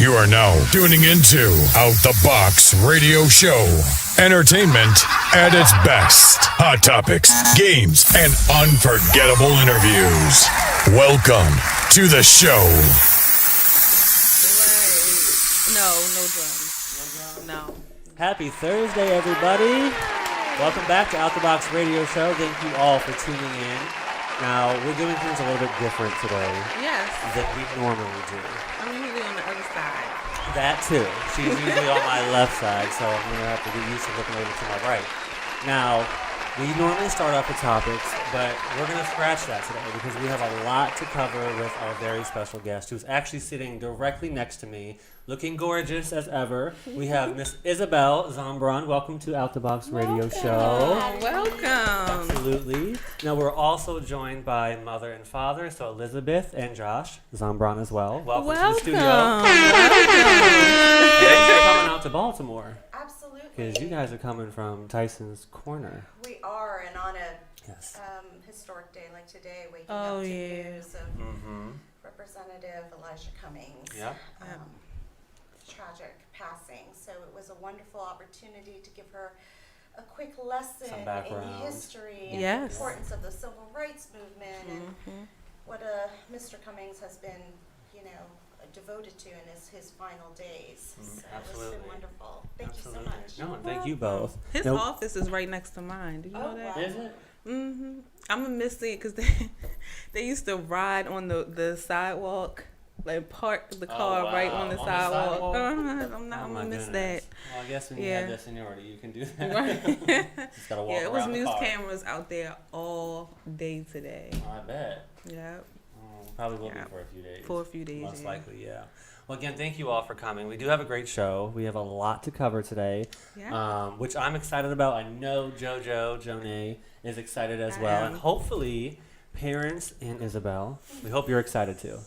You are now tuning into Out the Box Radio Show. Entertainment at its best. Hot topics, games, and unforgettable interviews. Welcome to the show. No drums. No. Happy Thursday, everybody. Welcome back to Out the Box Radio Show. Thank you all for tuning in. Now, we're doing things a little bit different today. Yes. Than we normally do. I'm usually on the other side. That too. She's usually on my left side, so I'm going to have to get used to looking over to my right. Now, we normally start off with topics, but we're going to scratch that today because we have a lot to cover with our very special guest who's actually sitting directly next to me, looking gorgeous as ever. We have Miss Isabelle Zombron. Welcome to Out the Box Radio Show. Welcome. Absolutely. Now, we're also joined by mother and father, so Elizabeth and Josh Zombron as well. Welcome to the studio. Thanks for coming out to Baltimore. Absolutely. Because you guys are coming from Tyson's Corner. We are, and on a Yes. historic day like today, waking Oh, up to yeah. news of Representative Elijah Cummings' Yep. tragic passing. So it was a wonderful opportunity to give her a quick lesson Some in background. history and Yes. the importance of the civil rights movement and what Mr. Cummings has been, devoted to in his final days. So Absolutely. it's been wonderful. Thank Absolutely. you so much. No, and thank you both. His Now- office is right next to mine. Do you know that? wow. Is it? I'm gonna miss it because they used to ride on the sidewalk, like park the car right on the sidewalk. I'm gonna miss that. Well, I guess when you Yeah. have that seniority, you can do that. Right. Just gotta walk Yeah, it was around the news car. cameras out there all day today. I bet. Yeah, Probably will be Yeah. for a few days. for a few days. Most yeah. likely, yeah. Well, again, thank you all for coming. We do have a great show. We have a lot to cover today, Yeah. which I'm excited about. I know Jonay is excited as well. And hopefully, parents and Isabelle, we hope you're excited too.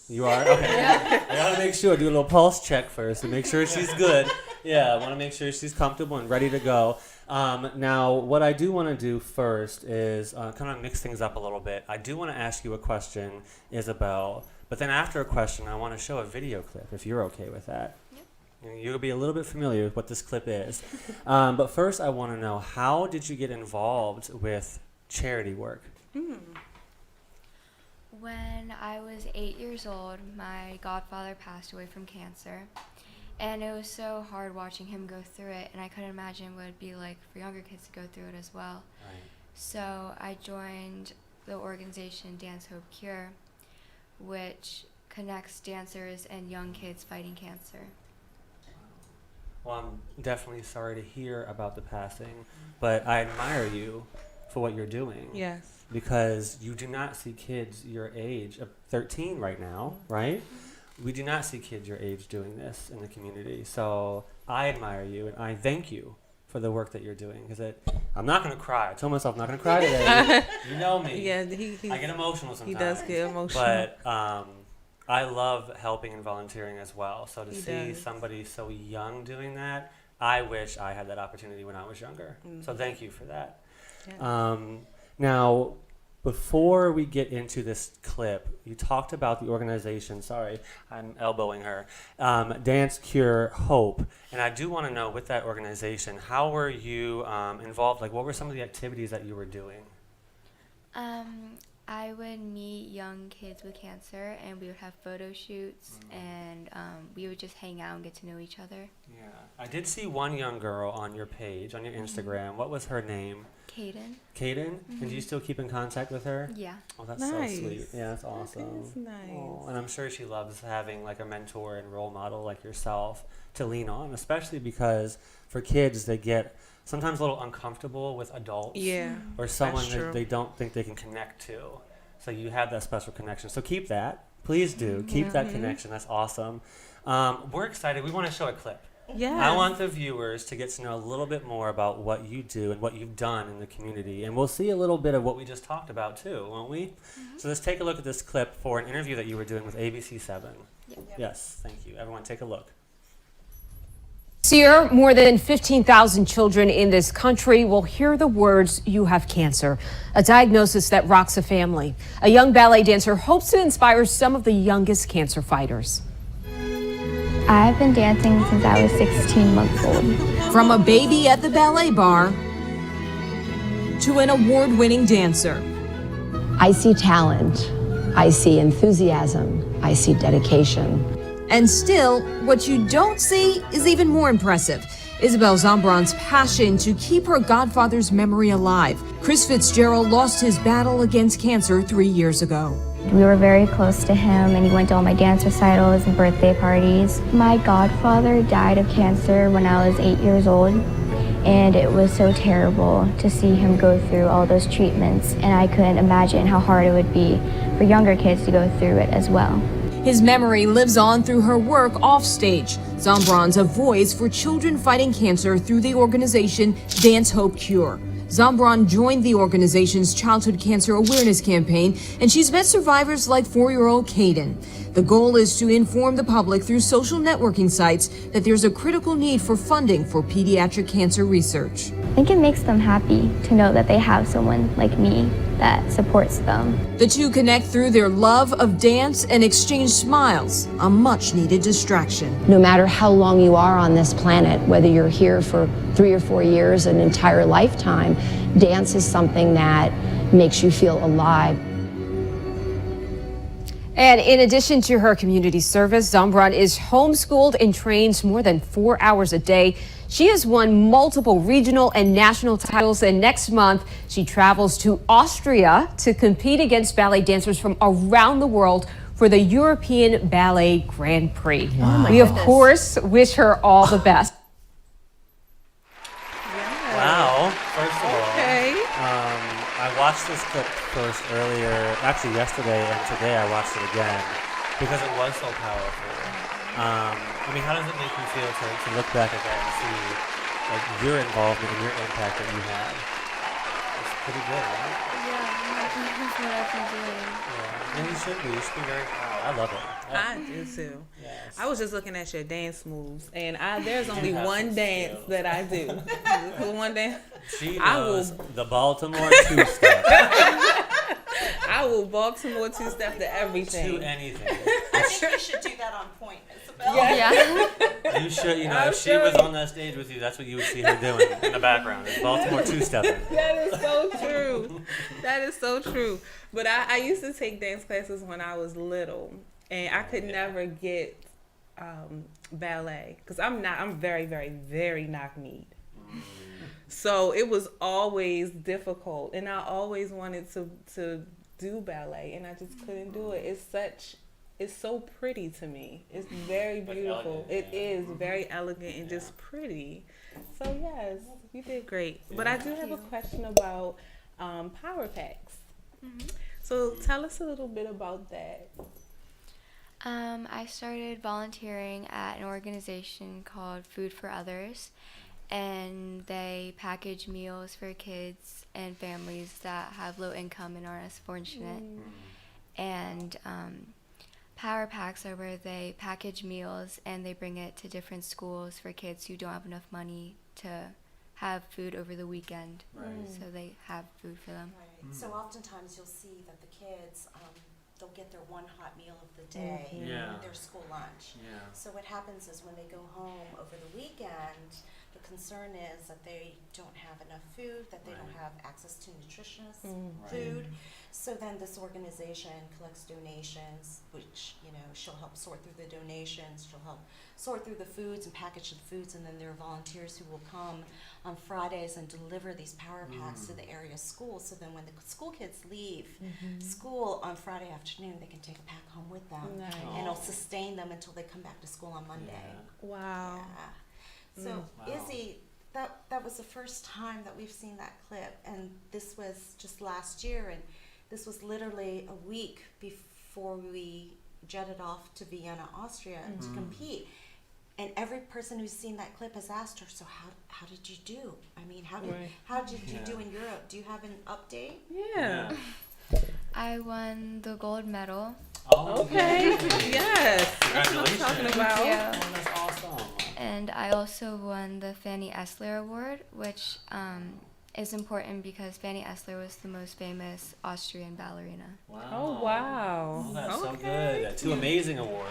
You are? Okay. I gotta make sure, do a little pulse check first to make sure she's good. Yeah, I want to make sure she's comfortable and ready to go. Now, what I do want to do first is kind of mix things up a little bit. I do want to ask you a question, Isabelle, but then after a question, I want to show a video clip, if you're okay with that. Yep. You'll be a little bit familiar with what this clip is. But first, I want to know, how did you get involved with charity work? When I was 8 years old, my godfather passed away from cancer. And it was so hard watching him go through it, and I couldn't imagine what it'd be like for younger kids to go through it as well. Right. So I joined the organization Dance Hope Cure, which connects dancers and young kids fighting cancer. Well, I'm definitely sorry to hear about the passing, but I admire you for what you're doing. Yes. Because you do not see kids your age, of 13 right now, right? We do not see kids your age doing this in the community. So I admire you, and I thank you for the work that you're doing. Because I'm not going to cry. I told myself I'm not going to cry today. You know me. Yeah, I get emotional sometimes. He does get emotional. But I love helping and volunteering as well. So to He see does. somebody so young doing that, I wish I had that opportunity when I was younger. So thank you for that. Yeah. Now, before we get into this clip, you talked about the organization. Sorry, I'm elbowing her. Dance Cure Hope. And I do want to know, with that organization, how were you involved? Like, what were some of the activities that you were doing? I would meet young kids with cancer, and we would have photo shoots, and we would just hang out and get to know each other. Yeah. I did see one young girl on your page, on your Instagram. What was her name? Kaden. Kaden? And do you still keep in contact with her? Yeah. Oh, that's Nice. so sweet. Yeah, that's awesome. That's nice. Oh, and I'm sure she loves having like a mentor and role model like yourself to lean on, especially because for kids, they get sometimes a little uncomfortable with adults. Yeah. Or someone That's true. that they don't think they can connect to. So you have that special connection. So keep that. Please do. Keep that connection. That's awesome. We're excited. We want to show a clip. Yeah. I want the viewers to get to know a little bit more about what you do and what you've done in the community. And we'll see a little bit of what we just talked about too, won't we? So let's take a look at this clip for an interview that you were doing with ABC7. Yep. Yes, thank you. Everyone take a look. This year, more than 15,000 children in this country will hear the words, "You have cancer," a diagnosis that rocks a family. A young ballet dancer hopes to inspire some of the youngest cancer fighters. I've been dancing since I was 16 months old. From a baby at the ballet bar to an award-winning dancer. I see talent, I see enthusiasm, I see dedication. And still, what you don't see is even more impressive. Isabelle Zombron's passion to keep her godfather's memory alive. Chris Fitzgerald lost his battle against cancer 3 years ago. We were very close to him, and he went to all my dance recitals and birthday parties. My godfather died of cancer when I was 8 years old, and it was so terrible to see him go through all those treatments, and I couldn't imagine how hard it would be for younger kids to go through it as well. His memory lives on through her work offstage. Zombron's a voice for children fighting cancer through the organization Dance Hope Cure. Zombron joined the organization's childhood cancer awareness campaign, and she's met survivors like 4-year-old Caden. The goal is to inform the public through social networking sites that there's a critical need for funding for pediatric cancer research. I think it makes them happy to know that they have someone like me that supports them. The two connect through their love of dance and exchange smiles, a much-needed distraction. No matter how long you are on this planet, whether you're here for 3 or 4 years, an entire lifetime, dance is something that makes you feel alive. And in addition to her community service, Zombron is homeschooled and trains more than 4 hours a day. She has won multiple regional and national titles, and next month she travels to Austria to compete against ballet dancers from around the world for the European Ballet Grand Prix. Wow. We, of course, wish her all the best. Wow. First of all, Okay. I watched this clip first earlier, actually yesterday, and today I watched it again because it was so powerful. I mean, how does it make you feel to look back at that and see like your involvement and your impact that you had? It's pretty good, right? Yeah, that's what I've been doing. Yeah. And you should be. You should be very proud. I love it. I do too. Yes. I was just looking at your dance moves, and there's only have one some dance skills. that I do. One dance. She I will- knows the Baltimore two-step I will Baltimore two-step to everything. to anything. I think you should do that on point, Isabel. Yeah. You should, you know, I'm if she sure was you- on that stage with you, that's what you would see her doing in the background. Is Baltimore two-stepping. That is so true. That is so true. But I used to take dance classes when I was little, and I could never get ballet because I'm very, very, very knock-kneed. So it was always difficult, and I always wanted to do ballet, and I just couldn't do it. It's so pretty to me. It's very beautiful. elegant, It is very elegant and just pretty. So yes, you did great. But I do have a question about power packs. So tell us a little bit about that. I started volunteering at an organization called Food for Others, and they package meals for kids and families that have low income and aren't as fortunate. And Power Packs are where they package meals and they bring it to different schools for kids who don't have enough money to have food over the weekend. Right. So they have food for them. Right. So oftentimes you'll see that the kids, they'll get their one hot meal of the day, Yeah. their school lunch. Yeah. So what happens is when they go home over the weekend, the concern is that they don't have enough food, that they don't have access to nutritious food. So then this organization collects donations, which, you know, she'll help sort through the donations, she'll help sort through the foods and package the foods, and then there are volunteers who will come on Fridays and deliver these power packs to the area schools. So then when the school kids leave school on Friday afternoon, they can take a pack home with them. Nice. And it'll sustain them until they come back to school on Monday. Wow. Yeah. So Wow. Izzy, that was the first time that we've seen that clip, and this was just last year, and this was literally a week before we jetted off to Vienna, Austria, to compete. And every person who's seen that clip has asked her, so how did you do? I mean, how did you do in Europe? Do you have an update? Yeah. I won the gold medal. Oh, Okay. Yes. That's what I'm Congratulations. talking about. Yeah. Oh, that's awesome. And I also won the Fanny Essler Award, which is important because Fanny Essler was the most famous Austrian ballerina. Wow. Oh wow. Oh, that's so Okay. good. Two amazing awards.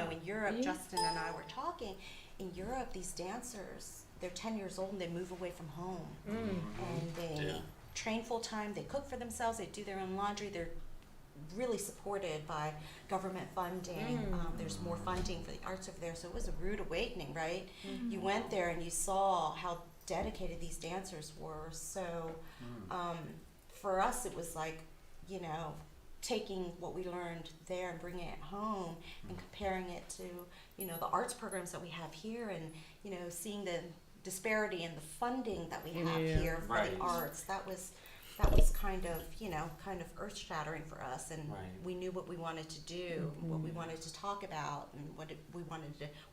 know, in Europe, Justin and I were talking, in Europe, these dancers, they're 10 years old and they move away from home. And they train full time, they cook for themselves, they do their own laundry, they're really supported by government funding. There's more funding for the arts over there, so it was a rude awakening, right? You went there and you saw how dedicated these dancers were. So for us, it was like, you know, taking what we learned there and bringing it home and comparing it to, you know, the arts programs that we have here, and, you know, seeing the disparity in the funding that we have here for the arts. That was kind of, you know, kind of earth-shattering for us, and we knew what we wanted to do, what we wanted to talk about, and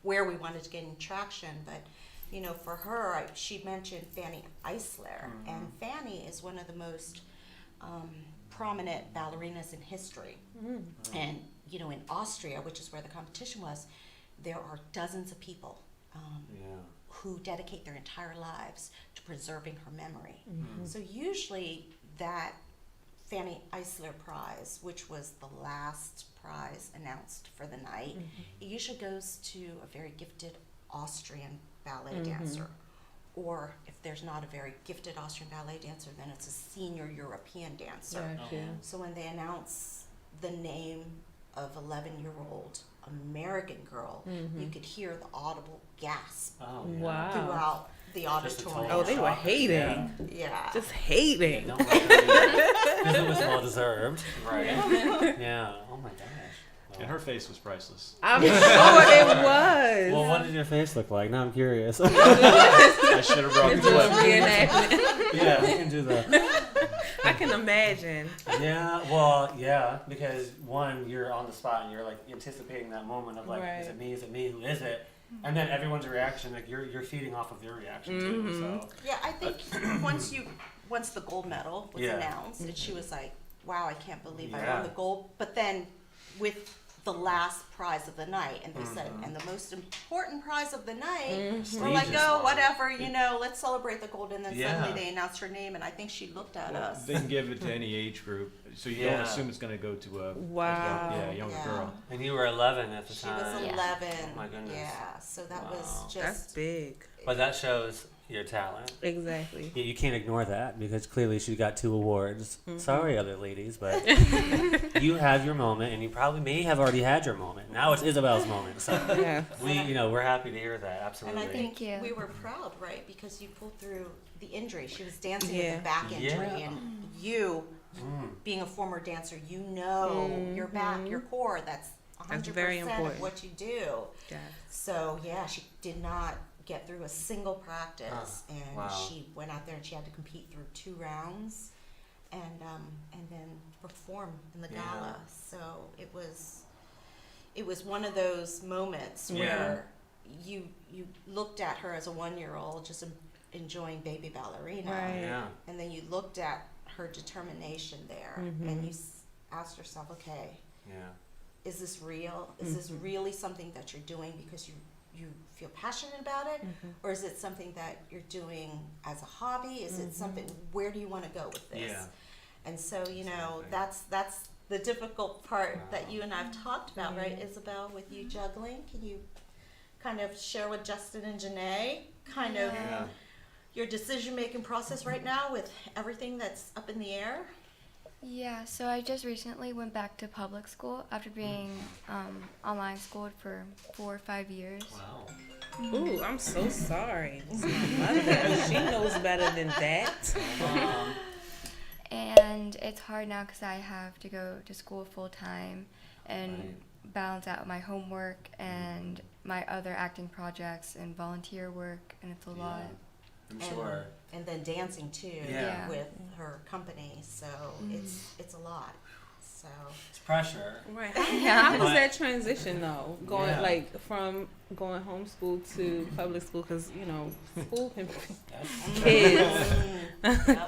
where we wanted to gain traction. But, you know, for her, she mentioned Fanny Eisler, and Fanny is one of the most prominent ballerinas in history. And, you know, in Austria, which is where the competition was, there are dozens of people who dedicate their entire lives to preserving her memory. So usually that Fanny Eisler Prize, which was the last prize announced for the night, it usually goes to a very gifted Austrian ballet dancer. Or if there's not a very gifted Austrian ballet dancer, then it's a senior European dancer. So when they announce the name of 11-year-old American girl, you could hear the audible gasp throughout the auditorium. Oh, they were hating. Just hating. Because it was well deserved. Right. Yeah. Oh my gosh. And her face was priceless. I'm sure it was. Well, what did your face look like? Now I'm curious. I should have brought the clip. Yeah, we can do that. I can imagine. Yeah, well, yeah, because one, you're on the spot and you're like anticipating that moment of like, is it me? Is it me? Who is it? And then everyone's reaction, like you're feeding off of their reaction too. So yeah, I think once the gold medal was announced, and she was like, "Wow, I can't believe I won the gold." But then with the last prize of the night, and they said, and the most important prize of the night, we're like, oh, whatever, you know, let's celebrate the gold. And then suddenly they announced her name, and I think she looked at us. They can give it to any age group, so you don't assume it's going to go to a younger girl. And you were 11 at the time. She was 11. Oh my goodness. Yeah, so that was just... That's big. But that shows your talent. Exactly. You can't ignore that because clearly she got 2 awards. Sorry, other ladies, but you have your moment, and you probably may have already had your moment. Now it's Isabel's moment. So we're happy to hear that. Absolutely. And I think we were proud, right? Because you pulled through the injury. She was dancing with a back injury, and you, being a former dancer, you know your back, your core. That's 100% of what you do. So she did not get through a single practice, and she went out there and she had to compete through 2 rounds, and then perform in the gala. So it was one of those moments where you looked at her as a 1-year-old just enjoying baby ballerina, and then you looked at her determination there, and you asked yourself, okay, is this real? Is this really something that you're doing because you feel passionate about it, or is it something that you're doing as a hobby? Is it something, where do you want to go with this? And so, you know, that's the difficult part that you and I've talked about, right, Isabel, with you juggling. Can you kind of share with Justin and Janae kind of your decision-making process right now with everything that's up in the air? Yeah, so I just recently went back to public school after being online schooled for 4 or 5 years. Wow. Ooh, I'm so sorry. She knows better than that. And it's hard now because I have to go to school full time and balance out my homework and my other acting projects and volunteer work, and it's a lot. I'm sure. And then dancing too with her company, so it's a lot. So it's pressure. Right. How was that transition though? Going like from going homeschool to public school, because you know school can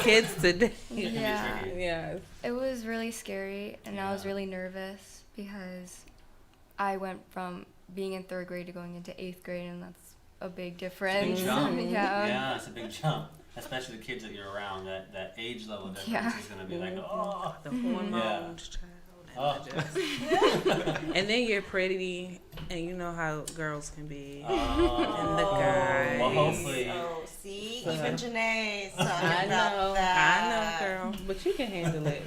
kids today. Yeah. It was really scary, and I was really nervous because I went from being in 3rd grade to going into 8th grade, and that's a big difference. Big jump. Yeah, it's a big jump. Especially the kids that you're around, that age level difference is going to be like, the hormones, child. And then you're pretty, and you know how girls can be. And the guys. Well, hopefully. Oh, see, even Janae's talking I about know, that. girl. But you can handle it.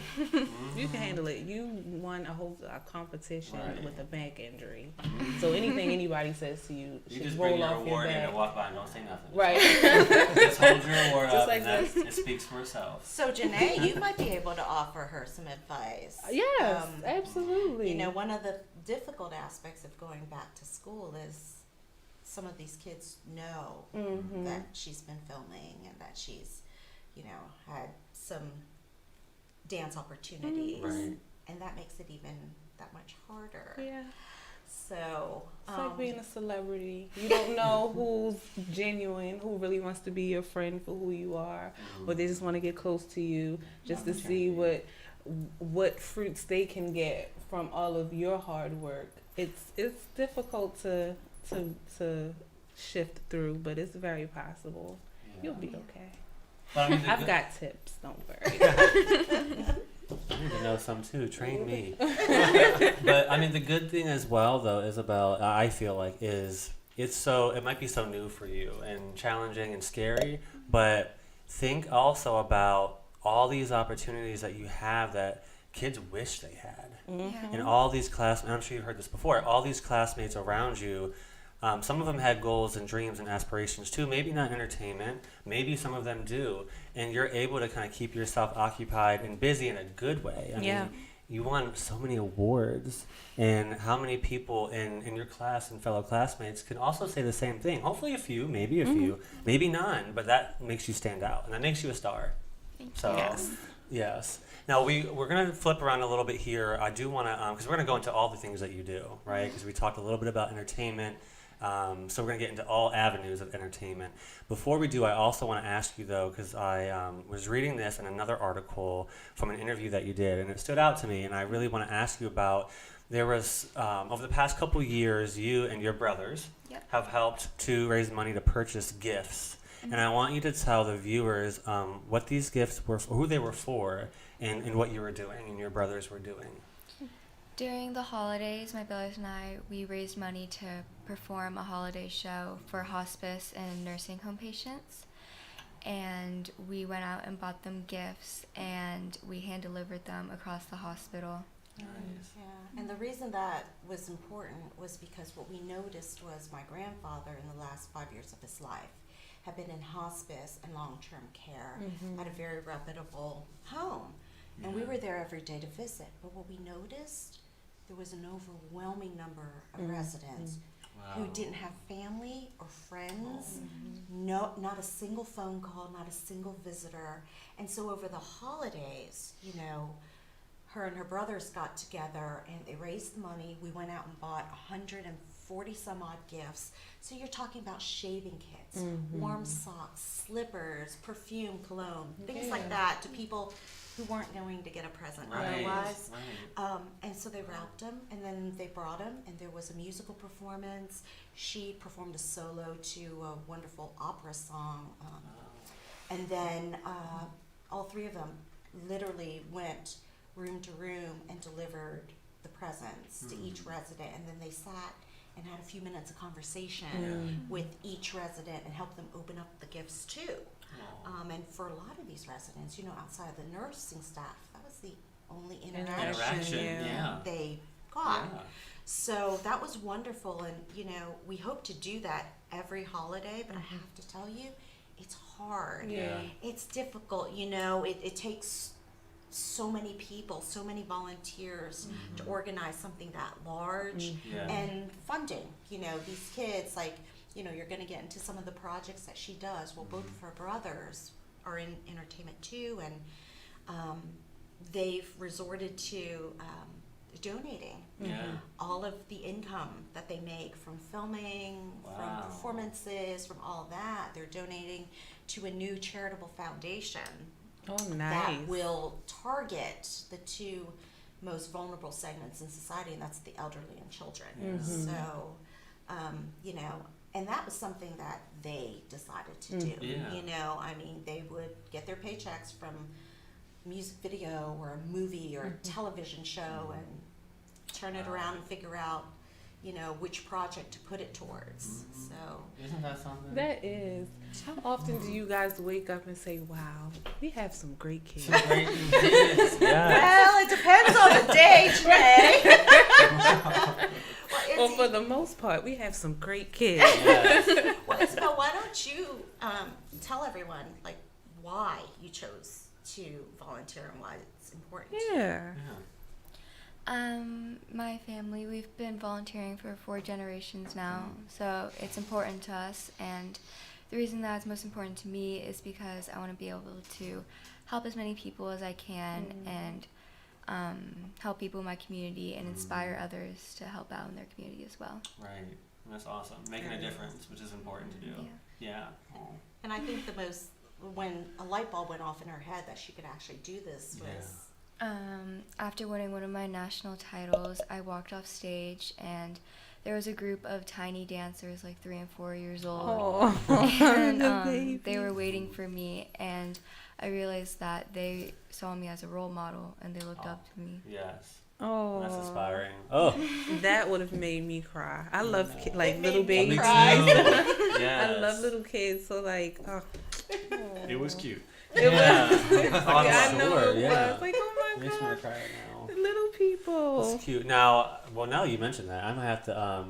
You can handle it. You won a competition with a back injury. So anything anybody says to you should just roll bring your off your award in back. and walk by and don't say nothing. Right. Just hold your award Just up like and this. it speaks for itself. So, Janae, you might be able to offer her some advice. Yes, absolutely. You know, one of the difficult aspects of going back to school is some of these kids know that she's been filming and that she's, you know, had some dance opportunities. Right. And that makes it even that much harder. Yeah. So, It's like being a celebrity. You don't know who's genuine, who really wants to be your friend for who you are, or they just want to get close to you just to see what fruits they can get from all of your hard work. It's difficult to shift through, but it's very possible. Yeah. You'll be okay. But, I mean, I've got tips. Don't worry. I need to know some too. Train me. But I mean, the good thing as well, though, Isabelle, I feel like it might be so new for you and challenging and scary, but think also about all these opportunities that you have that kids wish they had. And all these classmates, I'm sure you've heard this before, all these classmates around you, some of them had goals and dreams and aspirations too, maybe not entertainment, maybe some of them do, and you're able to kind of keep yourself occupied and busy in a good way. I mean, you won so many awards, and how many people in your class and fellow classmates can also say the same thing? Hopefully a few, maybe a few, maybe none, but that makes you stand out, and that makes you a star. So, yes. Now, we're going to flip around a little bit here. I do want to, because we're going to go into all the things that you do, right? Because we talked a little bit about entertainment. So we're going to get into all avenues of entertainment. Before we do, I also want to ask you, though, because I was reading this in another article from an interview that you did, and it stood out to me, and I really want to ask you about, there was, over the past couple years, you and your brothers have helped to raise money to purchase gifts. And I want you to tell the viewers what these gifts were, who they were for, and what you were doing and your brothers were doing. During the holidays, my brothers and I, we raised money to perform a holiday show for hospice and nursing home patients. And we went out and bought them gifts, and we hand-delivered them across the hospital. Nice. Yeah, and the reason that was important was because what we noticed was my grandfather in the last 5 years of his life had been in hospice and long-term care at a very reputable home. And we were there every day to visit. But what we noticed, there was an overwhelming number of residents who didn't have family or friends, no, not a single phone call, not a single visitor. And so over the holidays, you know, her and her brothers got together and they raised the money. We went out and bought 140 some odd gifts. So you're talking about shaving kits, warm socks, slippers, perfume, cologne, things like that to people who weren't going to get a present otherwise. And so they wrapped them, and then they brought them, and there was a musical performance. She performed a solo to a wonderful opera song. And then all three of them literally went room to room and delivered the presents to each resident, and then they sat and had a few minutes of conversation with each resident and helped them open up the gifts too. And for a lot of these residents, you know, outside of the nursing staff, that was the only interaction they got. So that was wonderful, and you know, we hope to do that every holiday, but I have to tell you, it's hard. It's difficult, you know, it takes so many people, so many volunteers to organize something that large, and funding, you know, these kids, like, you know, you're going to get into some of the projects that she does. Well, both of her brothers are in entertainment too, and they've resorted to donating all of the income that they make from filming, from performances, from all of that. They're donating to a new charitable foundation that will target the two most vulnerable segments in society, and that's the elderly and children. So, you know, and that was something that they decided to do. You know, I mean, they would get their paychecks from music video or a movie or a television show and turn it around and figure out, you know, which project to put it towards. So Isn't that something? That is. How often do you guys wake up and say, "Wow, we have some great kids"? Some great kids. Yeah. well, it depends on the day, Trey. Well, for the most part, we have some great kids. Yes. Well, Isabel, why don't you tell everyone like why you chose to volunteer and why it's important to you? Yeah. My family, we've been volunteering for 4 generations now, so it's important to us, and the reason that it's most important to me is because I want to be able to help as many people as I can and help people in my community and inspire others to help out in their community as well. Right. That's awesome. Making a difference, which is important to do. Yeah. Oh. And I think when a light bulb went off in her head that she could actually do this was. After winning one of my national titles, I walked off stage and there was a group of tiny dancers, like 3 and 4 years old, and they were waiting for me, and I realized that they saw me as a role model and they looked up to me. Yes. Oh, That's inspiring. Oh, that would have made me cry. I love like little made me baby cry. kids. yes. I love little kids. So like, It was cute. It Yeah. was. I'm I know sure, it yeah. was. Like, oh my Makes me god, want to cry right now. the little people. That's cute. Now you mentioned that, I'm gonna have to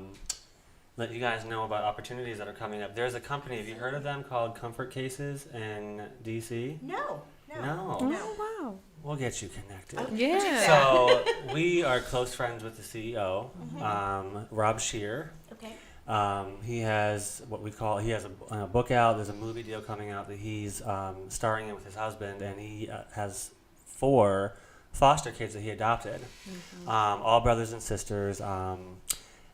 let you guys know about opportunities that are coming up. There's a company. Have you heard of them called Comfort Cases in DC? No. No. Oh wow. We'll get you connected. Yeah. So we are close friends with the CEO, Rob Shear. Okay. He has he has a book out. There's a movie deal coming out that he's starring in with his husband, and he has 4 foster kids that he adopted, all brothers and sisters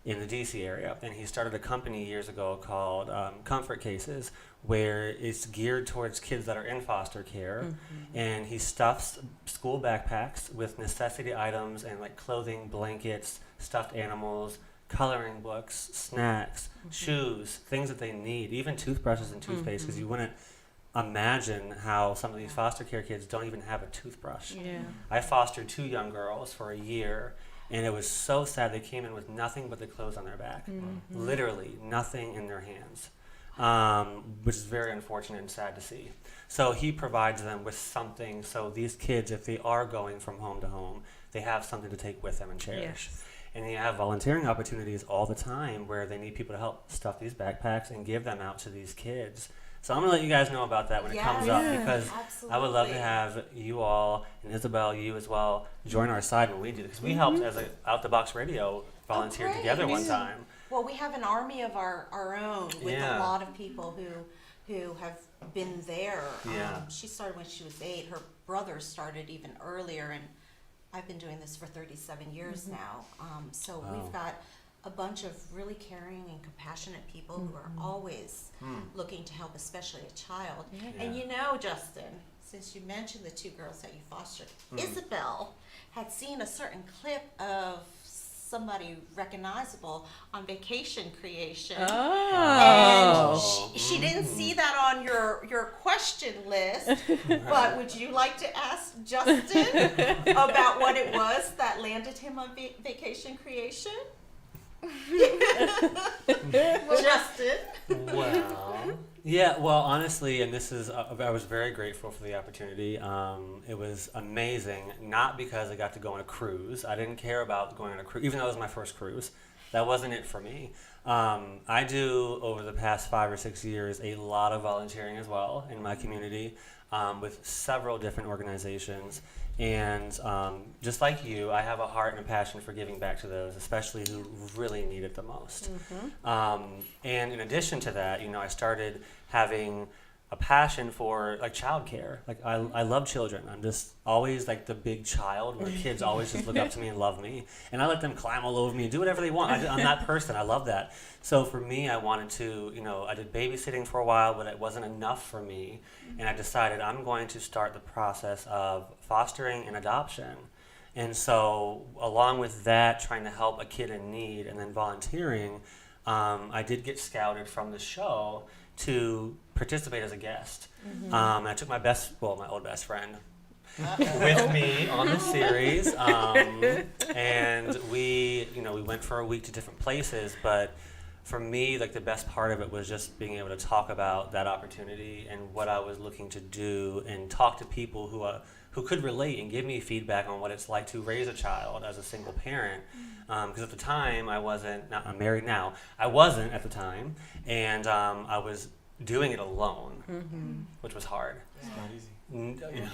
in the DC area. And he started a company years ago called Comfort Cases, where it's geared towards kids that are in foster care, and he stuffs school backpacks with necessity items and like clothing, blankets, stuffed animals, coloring books, snacks, shoes, things that they need, even toothbrushes and toothpaste, because you wouldn't imagine how some of these foster care kids don't even have a toothbrush. Yeah. I fostered 2 young girls for a year, and it was so sad. They came in with nothing but the clothes on their back, literally nothing in their hands, which is very unfortunate and sad to see. So he provides them with something, so these kids, if they are going from home to home, they have something to take with them and cherish. Yes. And they have volunteering opportunities all the time where they need people to help stuff these backpacks and give them out to these kids. So I'm going to let you guys know about that when it comes up, because I would love to have you all, and Isabel, you as well, join our side when we do this. Because we helped as a Out the Box Radio volunteer together one time. Well, we have an army of our own with Yeah. a lot of people who have been there. Yeah. She started when she was 8. Her brother started even earlier, and I've been doing this for 37 years now. So we've got a bunch of really caring and compassionate people who are always looking to help, especially a child. And you know, Justin, since you mentioned the 2 girls that you fostered, Isabel had seen a certain clip of somebody recognizable on Vacation Creation. And she didn't see that on your question list, but would you like to ask Justin about what it was that landed him on Vacation Creation? Justin. Wow. Yeah, well, honestly, and this is, I was very grateful for the opportunity. It was amazing, not because I got to go on a cruise. I didn't care about going on a cruise, even though it was my first cruise. That wasn't it for me. I do, over the past 5 or 6 years, a lot of volunteering as well in my community with several different organizations. And just like you, I have a heart and a passion for giving back to those, especially who really need it the most. And in addition to that, I started having a passion for like childcare. Like I love children. I'm just always like the big child where kids always just look up to me and love me, and I let them climb all over me and do whatever they want. I'm that person. I love that. So for me, I wanted to, I did babysitting for a while, but it wasn't enough for me, and I decided I'm going to start the process of fostering and adoption. And so along with that, trying to help a kid in need and then volunteering, I did get scouted from the show to participate as a guest. I took my old best friend. with me on the series. And we went for a week to different places, but for me, like, the best part of it was just being able to talk about that opportunity and what I was looking to do, and talk to people who could relate and give me feedback on what it's like to raise a child as a single parent. Because at the time, I'm married now. I wasn't at the time, and I was doing it alone, which was hard. It's not easy. Yeah.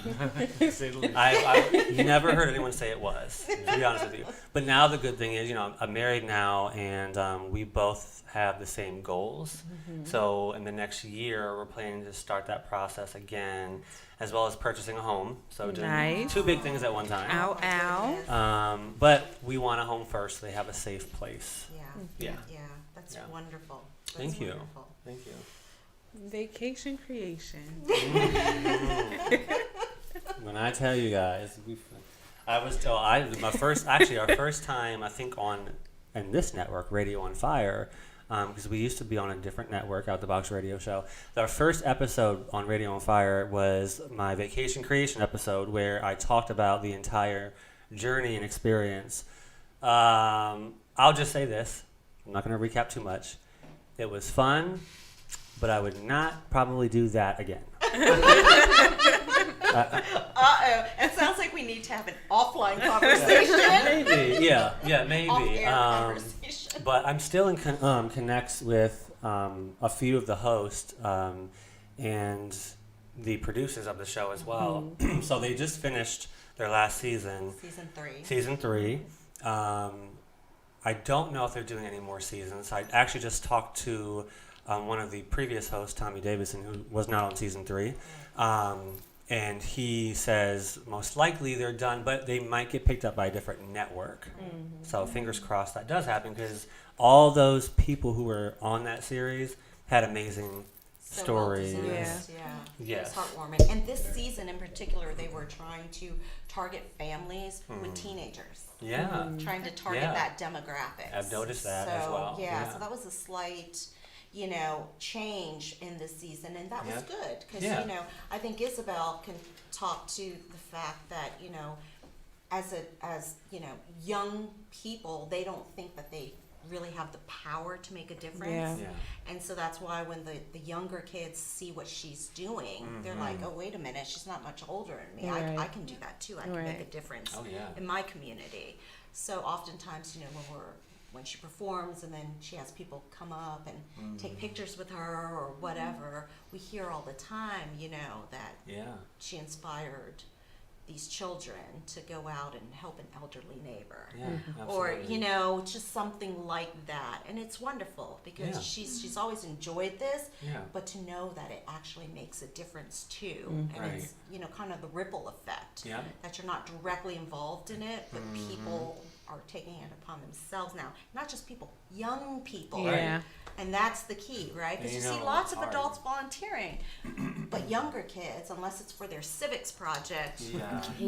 Say the least. I never heard anyone say it was, to be honest with you. But now the good thing is, I'm married now, and we both have the same goals. So in the next year, we're planning to start that process again, as well as purchasing a home. So doing Nice. 2 big things at one time. Ow. But we want a home first, so they have a safe place. Yeah. Yeah. That's Yeah. wonderful. That's Thank you. wonderful. Thank you. Vacation creation. When I tell you guys, our first time, I think, in this network, Radio on Fire, because we used to be on a different network, Out the Box Radio Show. Our first episode on Radio on Fire was my vacation creation episode, where I talked about the entire journey and experience. I'll just say this. I'm not going to recap too much. It was fun, but I would not probably do that again. It sounds like we need to have an offline conversation. Maybe, yeah, maybe. Off-air conversation. But I'm still in connects with a few of the hosts and the producers of the show as well. So they just finished their last season. Season 3. I don't know if they're doing any more seasons. I actually just talked to one of the previous hosts, Tommy Davidson, who was not on season 3. And he says most likely they're done, but they might get picked up by a different network. So fingers crossed that does happen, because all those people who were on that series had amazing stories. Yes. Yes. It's heartwarming. And this season in particular, they were trying to target families with teenagers. Yeah. Trying to target that demographic. I've noticed that so, as well. Yeah, so that was a slight, change in this season, and that was good, because, I think Isabelle can talk to the fact that, as young people, they don't think that they really have the power to make a difference. And so that's why when the younger kids see what she's doing, they're like, oh, wait a minute, she's not much older than me. I can do that too. I can make a difference in my community. So oftentimes, when she performs and then she has people come up and take pictures with her or whatever, we hear all the time, that she inspired these children to go out and help an elderly neighbor. Or, just something like that. And it's wonderful, because she's always enjoyed this, but to know that it actually makes a difference too. And it's, kind of the ripple effect, that you're not directly involved in it, but people are taking it upon themselves now. Not just people, young people. And that's the key, right? Because you see lots of adults volunteering, but younger kids, unless it's for their civics project.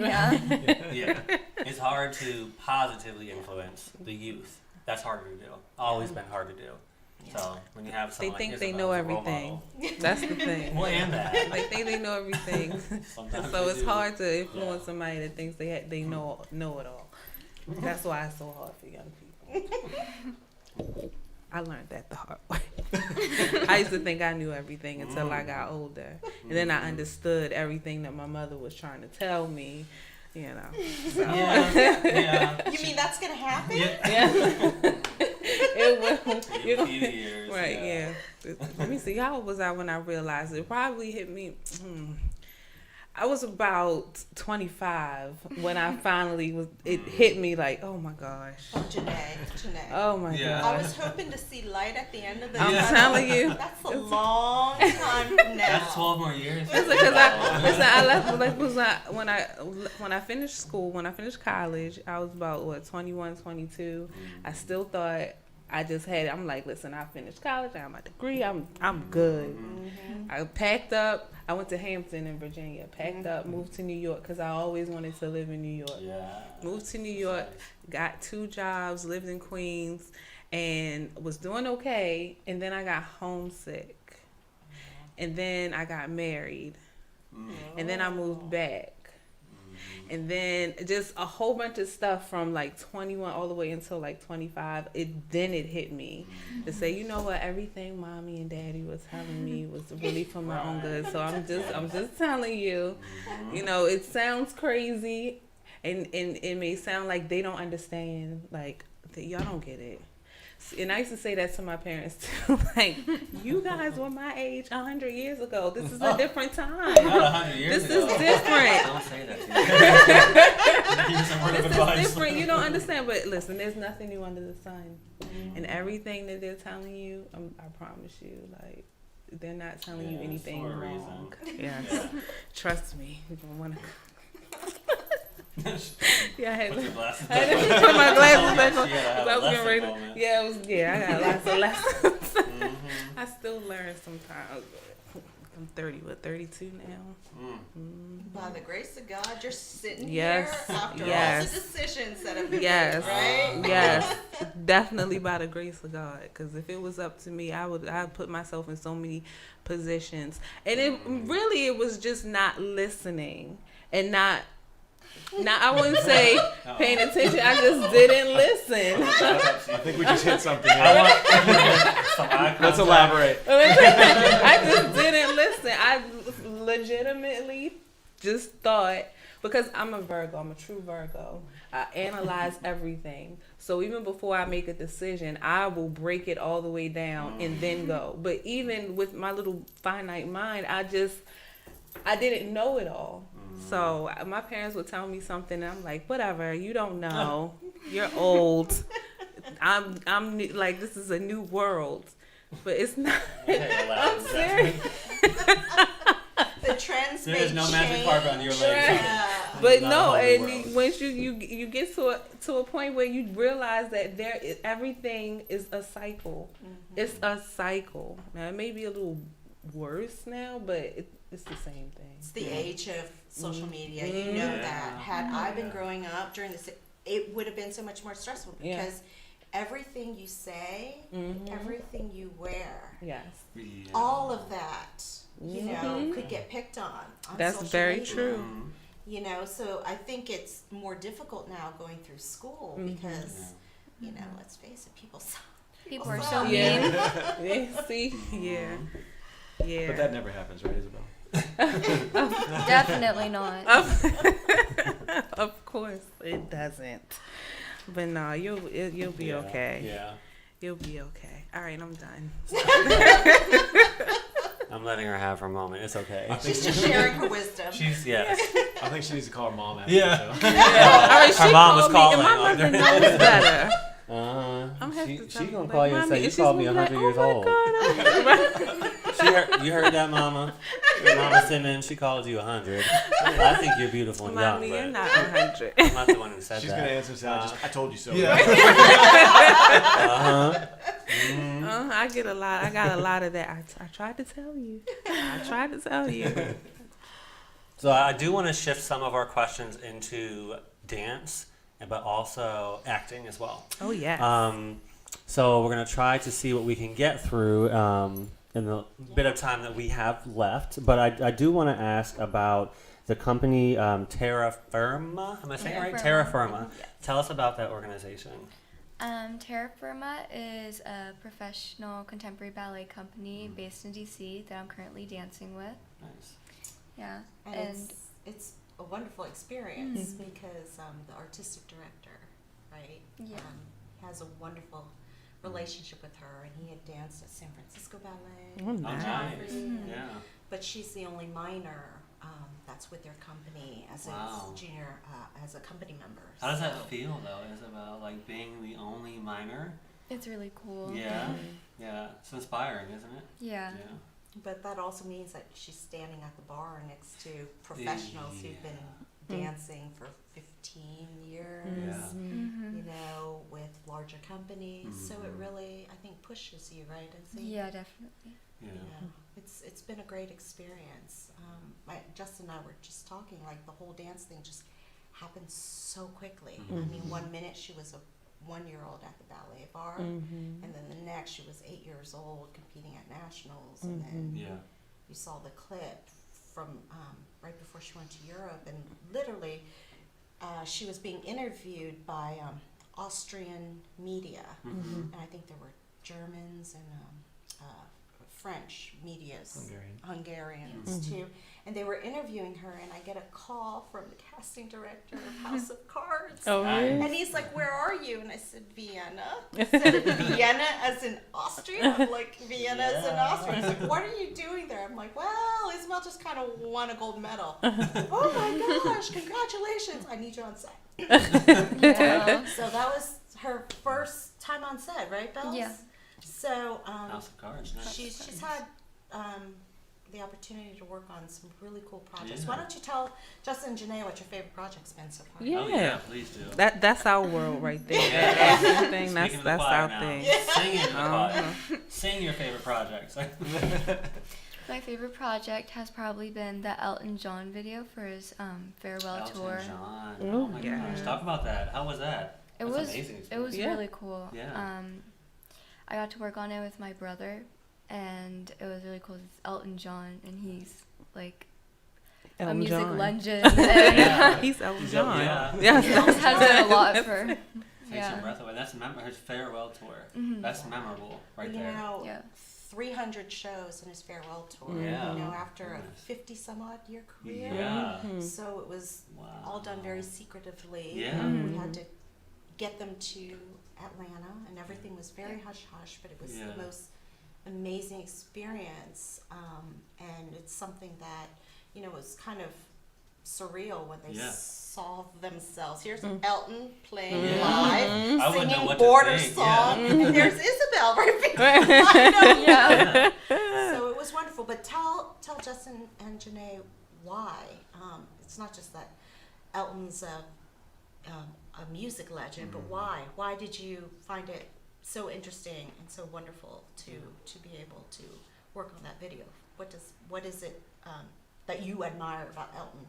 It's hard to positively influence the youth. That's harder to do. Always been hard to do. So when you have someone they think like they Isabelle know as a role everything. model- That's the thing. Well, and that. They think they know everything. Sometimes So they it's do. hard to influence somebody that thinks they know it all. That's why it's so hard for young people. I learned that the hard way. I used to think I knew everything until I got older. And then I understood everything that my mother was trying to tell me, So. You mean that's going to happen? It will. In a few years. Right, Let me see. How old was I when I realized it? Probably hit me. I was about 25 when I finally was. It hit me like, oh my gosh. Oh, Janae. Oh my gosh. I was hoping to see light at the end of the I'm tunnel. telling you. That's a long time from now. That's 12 more years. I left when I finished school, when I finished college, I was about 21, 22. I still thought I'm like, listen, I finished college, I have my degree, I'm good. I packed up, I went to Hampton in Virginia, packed up, moved to New York, because I always wanted to live in New York. Moved to New York, got 2 jobs, lived in Queens, and was doing okay, and then I got homesick. And then I got married. And then I moved back. And then just a whole bunch of stuff from like 21 all the way until like 25. It hit me to say, you know what, everything mommy and daddy was telling me was really for my own good. So I'm just telling you, you know, it sounds crazy, and it may sound like they don't understand, like y'all don't get it. And I used to say that to my parents too, like, you guys were my age 100 years ago. This is a different time. Not 100 years This ago. is different. Don't say that to me. Use a word of This advice. is different. You don't understand. But listen, there's nothing new under the sun. And everything that they're telling you, I promise you, like, they're not telling you anything for a wrong. reason. Yes. Yeah. Trust me. You don't want to. Yeah, I had Put your glasses I had back to on. put my glasses back on. She had to have I a was getting lesson ready. moment. Yeah, I got lots of lessons. I still learn sometimes. I'm 32 now. By the grace of God, you're sitting Yes. here after all Yes. the decisions that have been Yes, made, right? yes, definitely by the grace of God. Because if it was up to me, I'd put myself in so many positions, and it was just not listening and not. Now I wouldn't say paying attention. I just didn't listen. I think we just hit something here. Let's Let's elaborate. I just didn't listen. I legitimately just thought, because I'm a Virgo, I'm a true Virgo. I analyze everything. So even before I make a decision, I will break it all the way down and then go. But even with my little finite mind, I didn't know it all. So my parents would tell me something, and I'm like, whatever, you don't know. You're old. I'm new, like, this is a new world. But it's not. I'm serious. The trends may There's no change. magic carpet on your legs. Yeah. But Not no, a whole new and world. once you get to a point where you realize that everything is a cycle. It's a cycle. Now it may be a little worse now, but it's the same thing. It's the age of social media. You know that. Had I been growing up during this, it would have been so much more stressful because everything you say, everything you wear, Yes, all of that, you know, could get picked on that's social very media. true. You know, so I think it's more difficult now going through school because, you know, let's face it, people People are so mean. Yeah, see, yeah. But that never happens, right, Isabel? Definitely not. Of course it doesn't. But no, you'll be okay. Yeah. You'll be okay. All right, I'm done. I'm letting her have her moment. It's okay. She's just sharing her wisdom. Yes. I think she needs to call her mom after Yeah. this, All right, Her mom was called me, calling. and my mother knows better. I'm gonna have to She tell gonna her, call you and "Mommy," say you she's called me gonna be 100 years old. God, You heard that, Mama? Mama Simmons, she called you 100. I think you're beautiful and young, Mommy, you're but not 100. I'm not the one who said she's that. gonna answer saying, "I told you so." I get a lot. I got a lot of that. I tried to tell you. So I do want to shift some of our questions into dance, but also acting as well. Oh yeah. So we're going to try to see what we can get through in the bit of time that we have left. But I do want to ask about the company Terra Firma. Am I saying it right? Terra Firma. Yes. Tell us about that organization. Terra Firma is a professional contemporary ballet company based in DC that I'm currently dancing with. Nice. Yeah. And it's a wonderful experience because the artistic director, right, has a wonderful relationship with her, and he had danced at San Francisco Ballet. Oh, nice. Yeah. But she's the only minor that's with their company as Wow. a junior, as a company member. How does that So- feel, though, Isabel? Like being the only minor? It's really cool. Yeah. Yeah. It's inspiring, isn't it? Yeah. But that also means that she's standing at the bar next to professionals who've been dancing for 15 years, you know, with larger companies. So it really, I think, pushes you, right? Yeah, definitely. Yeah. It's been a great experience. Justin and I were just talking, like the whole dance thing just happened so quickly. I mean, 1 minute she was a 1-year-old at the ballet bar, and then the next she was 8 years old competing at nationals, and then you saw the clip from right before she went to Europe, and literally she was being interviewed by Austrian media, and I think there were Germans and French medias, Hungarians too, and they were interviewing her, and I get a call from the casting director of House of Cards. Oh, really? And he's like, "Where are you?" And I said, "Vienna." Instead of Vienna as in Austria, I'm like, "Vienna as in Austria." He's like, "What are you doing there?" I'm like, "Well, Isabelle just kind of won a gold medal." "Oh my gosh, congratulations. I need you on set." Yeah. So that was her first time on set, right, Bells? Yeah. So House of Cards. Nice. she's had the opportunity to work on some really cool projects. Yeah. Why don't you tell Justin and Janae what your favorite project's been so far? Yeah. Oh, yeah, please do. That's our world right there. Yeah. That acting thing, Speaking to the that's choir our now. thing. Sing in the choir. Sing your favorite projects. My favorite project has probably been the Elton John video for his farewell Elton tour. John. Ooh, Oh my yeah. gosh. Talk about that. How was that? It That's was amazing. it was Yeah. really cool. Yeah. I got to work on it with my brother, and it was really cool. It's Elton John, and he's like a Elton music John. legend. Yeah. He's Elton He's John. yeah. Yes. He has done a lot for. Takes your Yeah. breath away. That's his farewell tour. Mhm. That's memorable right You there. know, Yeah. 300 shows in his farewell tour. Yeah. You know, after a Nice. 50-some-odd year career. Yeah. So it was Wow. all done very secretively. Yeah. We had to get them to Atlanta, and everything was very hush-hush, but it was Yeah. the most amazing experience. And it's something that, you know, was kind of surreal when they Yeah. saw themselves. Here's Elton playing Yeah. live, I wouldn't know singing what to Border think, Song, yeah. and there's Isabelle right behind them. Yeah. So it was wonderful. But tell Justin and Janae why. It's not just that Elton's a music legend, but why? Why did you find it so interesting and so wonderful to be able to work on that video? What is it that you admire about Elton?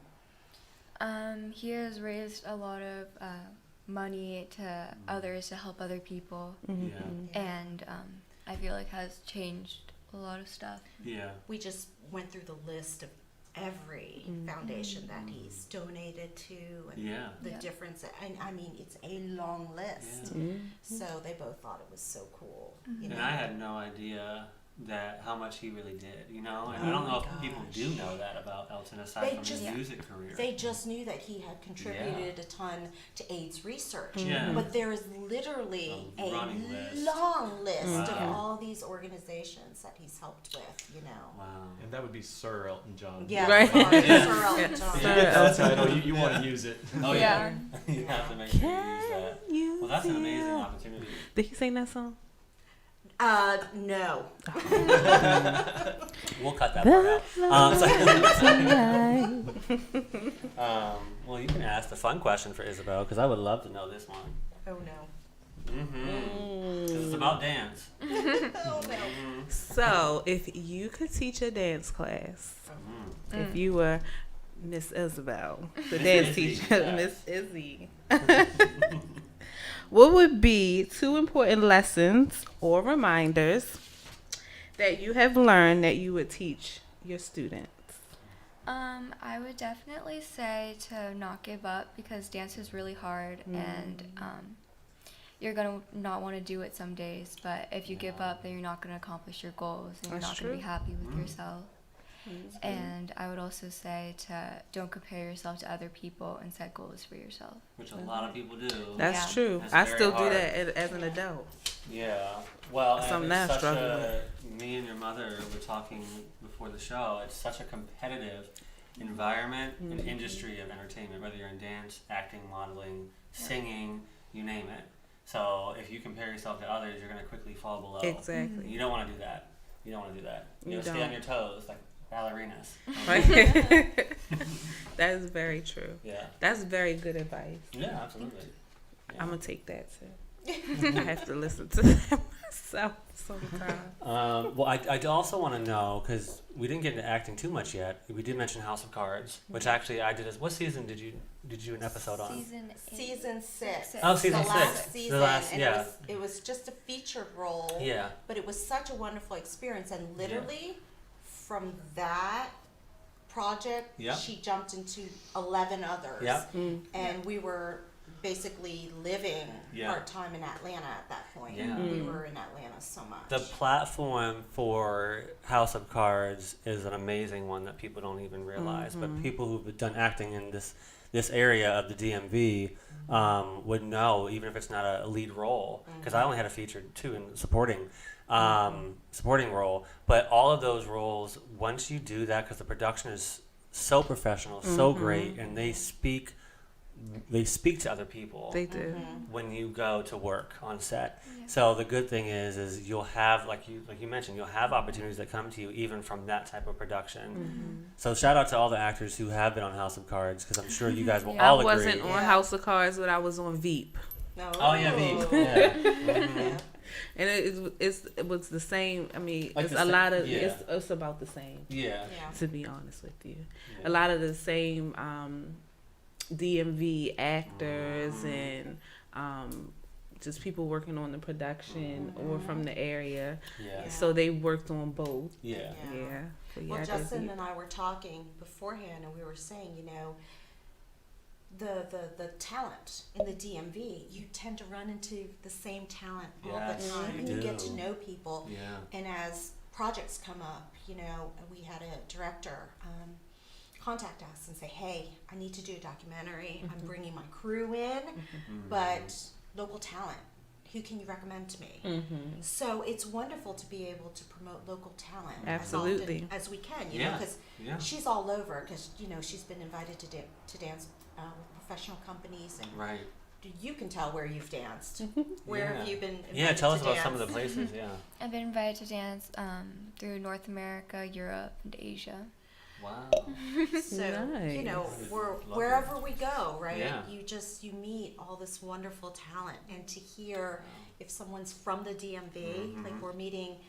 He has raised a lot of money to others to help other people, Yeah. and I feel like has changed a lot of stuff. Yeah. We just went through the list of every foundation that he's donated to, and Yeah. the Yeah. difference. And I mean, it's a long list. So they both thought it was so cool. You And know? I had no idea that how much he really did, you know? And I don't know if people do know that about Elton aside They from just- his music career. They just knew that he had contributed a ton to AIDS research. Yeah. But there is literally A a running list. long list of Wow. all these organizations that he's helped with, you know. Wow. And that would be Sir Elton John. Yeah, Right. sorry, Yeah. Sir Elton If John. you get that title, you want to use it. Oh Yeah. yeah. You have to make sure you use that. Well, that's an amazing opportunity. Did he sing that song? No. We'll cut that part out. Well, you can ask the fun question for Isabelle because I would love to know this one. Oh no. Because it's about dance. Oh no. So, if you could teach a dance class, if you were Miss Isabelle, the Miss dance Izzy, teacher, yes. Miss Izzy, what would be 2 important lessons or reminders that you have learned that you would teach your students? I would definitely say to not give up because dance is really hard and you're gonna not want to do it some days, but if you give up then you're not gonna accomplish your goals and you're That's not gonna be true. happy with yourself. And I would also say to don't compare yourself to other people and set goals for yourself. Which a lot of people do. That's Yeah. true. That's I very still do hard. that as an adult. Yeah. Well, That's and something it's I such struggle a, me and your mother were talking before the show. It's such a competitive environment and industry of entertainment, whether you're in dance, acting, modeling, singing, you name it. So if you compare yourself to others, you're going to quickly fall below. Exactly. You don't want to do that. You don't want to do that. You You know, stay don't. on your toes like ballerinas. Right? That is very true. Yeah. That's very good advice. Yeah, absolutely. Yeah. I'm gonna take that too. I have to listen to that myself sometimes. Well, I also want to know because we didn't get into acting too much yet. We did mention House of Cards, which actually I did. What season did you do an episode on? Season 6. Oh, season the last 6. season. The last, and yeah. it was just a featured role. Yeah. But it was such a wonderful experience, and literally from that project, Yep. she jumped into 11 others. Yep. And we were basically living Yeah. part-time in Atlanta at that point. Yeah. We were in Atlanta so much. The platform for House of Cards is an amazing one that people don't even realize. But people who've done acting in this area of the DMV would know, even if it's not a lead role, because I only had a feature too in supporting role. But all of those roles, once you do that, because the production is so professional, so great, and they speak to other people. They do. When you go to work on set. So the good thing is you'll have, like you mentioned, you'll have opportunities that come to you even from that type of production. So shout out to all the actors who have been on House of Cards, because I'm sure you guys will all I agree. wasn't on House of Cards, but I was on Veep. Oh yeah, Veep. Yeah. And it was the same. I mean, Like it's the a lot same- of yeah. it's about the same. Yeah. To be honest with you, Yeah. a lot of the same DMV actors and just people working on the production or from the area. Yeah. So they worked on both. Yeah. Yeah. But Well, I did Justin Veep. and I were talking beforehand, and we were saying, the talent in the DMV, you tend to run into the same talent all Yes, the time, you and you get do. to know people. Yeah. And as projects come up, we had a director contact us and say, hey, I need to do a documentary. I'm bringing my crew in, but local talent. Who can you recommend to me? So it's wonderful to be able to promote local talent Absolutely. as often as we can, Yeah. because Yeah. she's all over, because she's been invited to dance with professional companies, and Right. you can tell where you've danced. Where Yeah. have you been invited Yeah, tell us to about dance? some of the places, yeah. I've been invited to dance through North America, Europe, and Asia. Wow. So Nice. wherever we go, right? Yeah. You meet all this wonderful talent, and to hear if someone's from the DMV, like we're meeting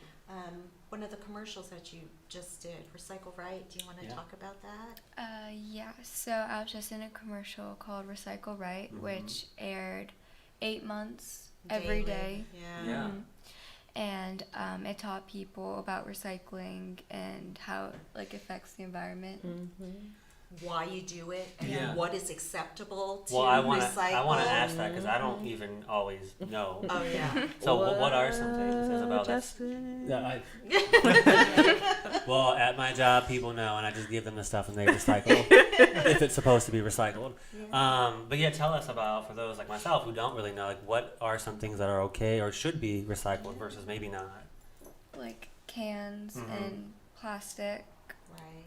one of the commercials that you just did, Recycle Right. Do you want to talk about that? Yeah, so I was just in a commercial called Recycle Right, which aired 8 months every Daily. day. Yeah. And it taught people about recycling and how it affects the environment. Why you do it, and Yeah. what is acceptable to Well, I want to recycle. ask that because I don't even always know. Oh yeah. So what are some things, Isabelle? Justin. Well, at my job, people know, and I just give them the stuff and they recycle if it's supposed to be recycled. But yeah, tell us about, for those like myself who don't really know, what are some things that are okay or should be recycled versus maybe not? Like cans and plastic. Right.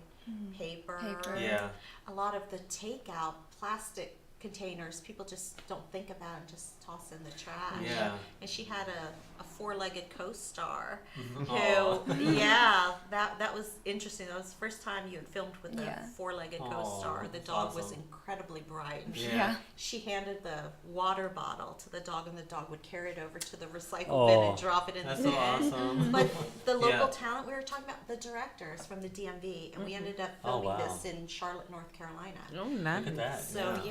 Paper. Yeah. A lot of the takeout plastic containers, people just don't think about and just toss in the trash. Yeah. And she had a four-legged co-star Aw. who, yeah, that was interesting. That was the first time you had filmed with Yeah. a four-legged Aw, co-star. The that's dog was awesome. incredibly bright. And Yeah. she handed the water bottle to the dog, and the dog would carry it over to the recycle bin and drop it in That's the so bin. awesome. But the local Yeah. talent, we were talking about the directors from the DMV, and we ended up Oh, filming wow. this in Charlotte, North Carolina. Oh, nice. Look at that. So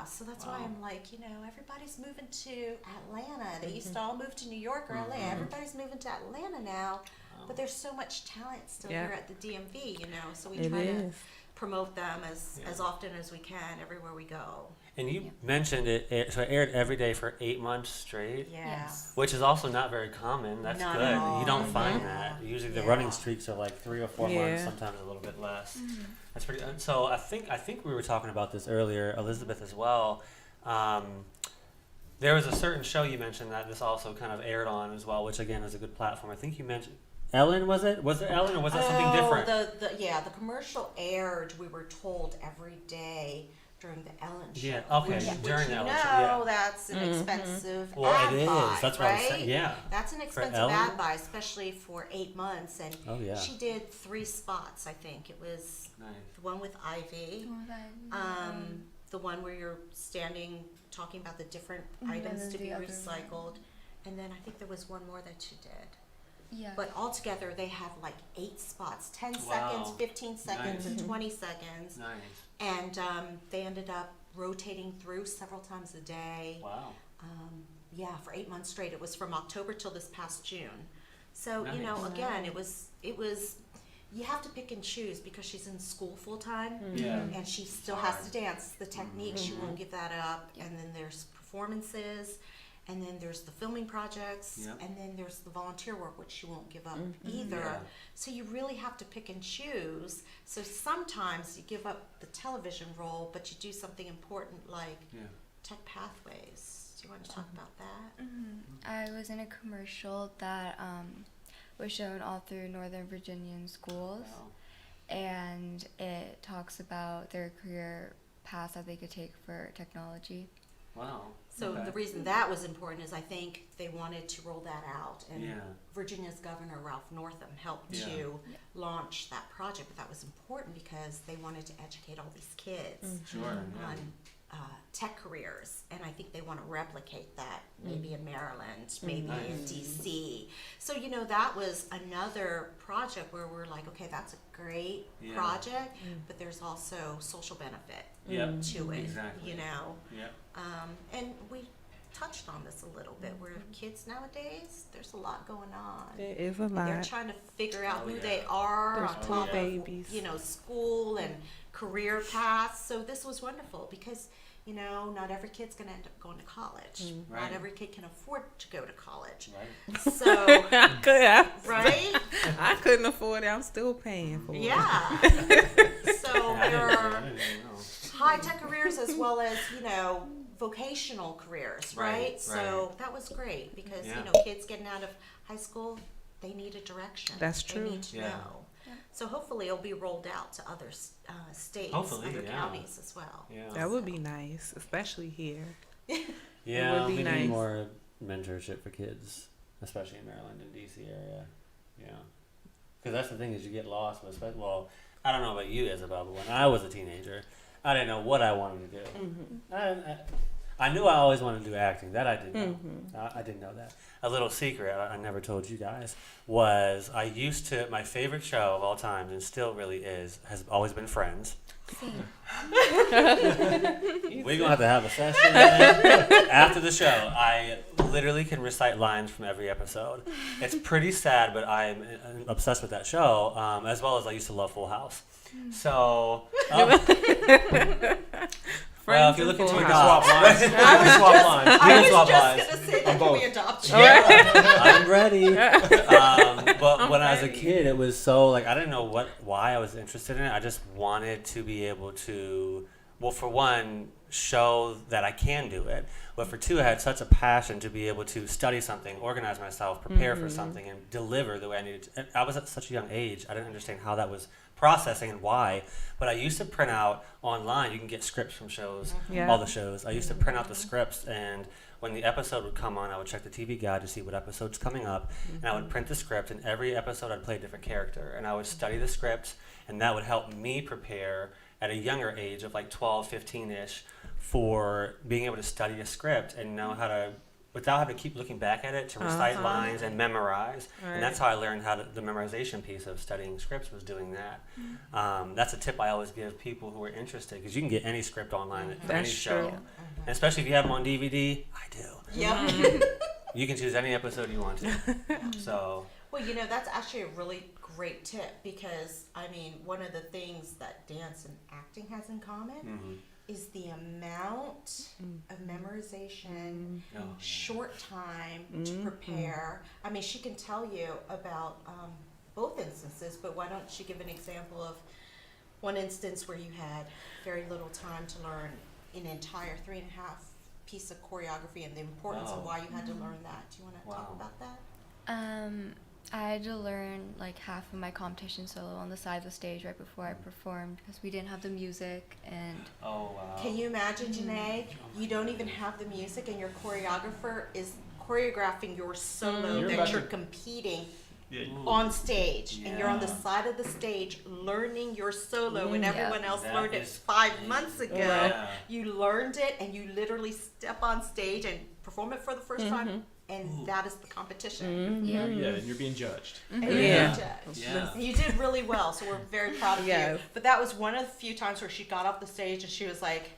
so that's why Wow. I'm like, everybody's moving to Atlanta. They used to all move to New York or LA. Everybody's moving to Atlanta now, but there's so much talent still Yeah. here at the DMV, so we It try to is. promote them as often as we can everywhere we go. And you mentioned so it aired every day for 8 months straight. Yes. Which is also not very common. That's Not good. at all. You don't find Yeah. that. Usually the Yeah. running streaks are like 3 or 4 months, Yeah. sometimes a little bit less. That's pretty. So I think we were talking about this earlier, Elizabeth as well. There was a certain show you mentioned that this also kind of aired on as well, which again is a good platform. I think you mentioned Ellen. Was it Ellen or was that something different? The commercial aired, we were told, every day during the Ellen show. Yeah, okay, Which, during the you Ellen show, yeah. that's an expensive Well, ad it is. buy, That's what right? I was saying. Yeah. That's an expensive Ellen? ad buy, especially for 8 months. And Oh, yeah. she did 3 spots, I think. It was Nice. the one with Ivy, the one where you're standing talking about the different items then to the be other recycled. And then I think there was one more that you did. Yeah. But altogether, they have like 8 spots, 10 Wow. seconds, 15 seconds, Nice. and 20 seconds. Nice. And they ended up rotating through several times a day. Wow. For 8 months straight. It was from October till this past June. So, Nice. again, it was you have to pick and choose because she's in school full time, Yeah. and she still has to dance the technique. She won't give that up. And then there's performances, and then there's the filming projects, Yep. and then there's the volunteer work, which she won't give up either. Yeah. So you really have to pick and choose. So sometimes you give up the television role, but you do something important like Tech Pathways. Do you want to talk about that? I was in a commercial that was shown all through Northern Virginian schools, Wow. and it talks about their career paths that they could take for technology. Wow. So Okay. the reason that was important is I think they wanted to roll that out, and Yeah. Virginia's Governor Ralph Northam helped Yeah. to launch that project. But that was important because they wanted to educate all these kids Sure. Yeah. on tech careers, and I think they want to replicate that maybe in Maryland, maybe in Nice. DC. So that was another project where we're like, okay, that's a great Yeah. project, but there's also social benefit Yep. to it. Exactly. Yep. Yep. And we touched on this a little bit, where kids nowadays, there's a lot going on. There is a They're lot. trying to figure out Oh, who yeah. they are There's on poor top babies. of, school and career paths. So this was wonderful because, not every kid's going to end up going to college. Right. Not every kid can afford to go to college. Right. So, right? I couldn't afford it. I'm still paying for it. Yeah. So I there didn't are even know. high-tech careers as well as, vocational careers, right? Right, So that was great because, Yeah. kids getting out of high school, they need a direction. That's They true. need to Yeah. know. So hopefully it'll be rolled out to other states, Hopefully, other yeah. counties as well. Yeah. That would be nice, especially here. Yeah, would be we nice. need more mentorship for kids, especially in Maryland and DC area. Yeah, because that's the thing is you get lost. Well, I don't know about you, Isabel, but when I was a teenager, I didn't know what I wanted to do. I knew I always wanted to do acting. That I did know. I didn't know that. A little secret I never told you guys was I used to, my favorite show of all time, and still really has always been Friends. Same. We're gonna have to have a session man. After the show. I literally can recite lines from every episode. It's pretty sad, but I'm obsessed with that show, as well as I used to love Full House. So, well, if you're looking to Full adopt, Swap lines. Swap lines. You I can was swap just lines. going to say that On can we both. adopt you? I'm ready. But when I was a kid, it was so like I didn't know why I was interested in it. I just wanted to be able to, well, for one, show that I can do it. But for two, I had such a passion to be able to study something, organize myself, prepare for something, and deliver the way I needed to. And I was at such a young age, I didn't understand how that was processing and why. But I used to print out online. You can get scripts from shows, Yeah. all the shows. I used to print out the scripts, and when the episode would come on, I would check the TV guide to see what episode's coming up, and I would print the script, and every episode I'd play a different character, and I would study the script, and that would help me prepare at a younger age of like 12, 15-ish for being able to study a script and know how to, without having to keep looking back at it, to recite lines and memorize. And that's how I learned how to, the memorization piece of studying scripts was doing that. That's a tip I always give people who are interested, because you can get any script online for any That's show. true. And especially if you have them on DVD, I do. Yep. You can choose any episode you want to. So, Well, that's actually a really great tip because, one of the things that dance and acting has in common is the amount of memorization, short time to prepare. She can tell you about both instances, but why don't you give an example of one instance where you had very little time to learn an entire 3.5 piece of choreography and the importance of why you had to learn that. Do you want to talk about that? I had to learn like half of my competition solo on the side of the stage right before I performed because we didn't have the music and. oh wow. Can you imagine, Janae? You don't even have the music, and your choreographer is choreographing your solo You're that about you're to- competing Yeah. on stage, and you're on the Yeah. side of the stage learning your solo, and everyone else That learned it is 5 months ago. Yeah. You learned it, and you literally step on stage and perform it for the first time, and that is the competition. Yeah. Yeah, and you're being judged. And you're Yeah. judged. Yeah. And you did really well, so we're very proud of Yes. you. But that was one of the few times where she got off the stage and she was like,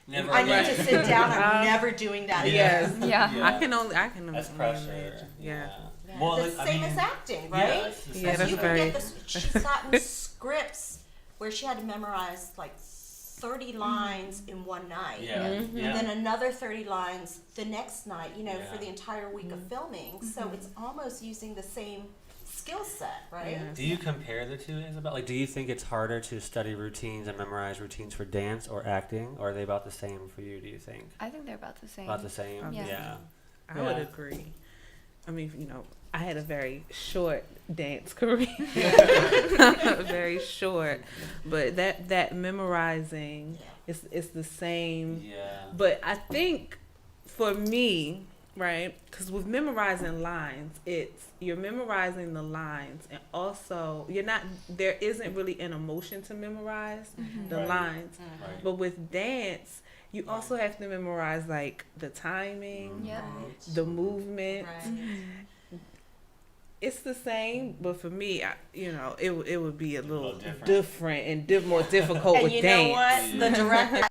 Never I need again. to sit down. I'm never doing that again. Yes. Yeah. Yeah. I can only That's imagine. pressure. Yeah. Yeah. Well, the same as acting, right? Yeah, it's the same that's as you very- can get this. She's gotten scripts where she had to memorize like 30 lines in one night. Yeah. Mm-hmm. Yeah. And then another 30 lines the next night, for Yeah. the entire week of filming. So it's almost using the same skill set, right? Yeah. Do you compare the two, Isabel? Like, do you think it's harder to study routines and memorize routines for dance or acting, or are they about the same for you? Do you think I think they're about the same. about the same? Yeah. Yeah. I would agree. I mean, I had a very short dance career. Very short. But that memorizing is the same. Yeah. But I think for me, right, because with memorizing lines, you're memorizing the lines, and also there isn't really an emotion to memorize the Right. lines. Right. But with dance, you also have to memorize like the timing, Yep. the movement. Right. It's the same, but for me, it would be a little different. different and more difficult And with you dance. know what? The director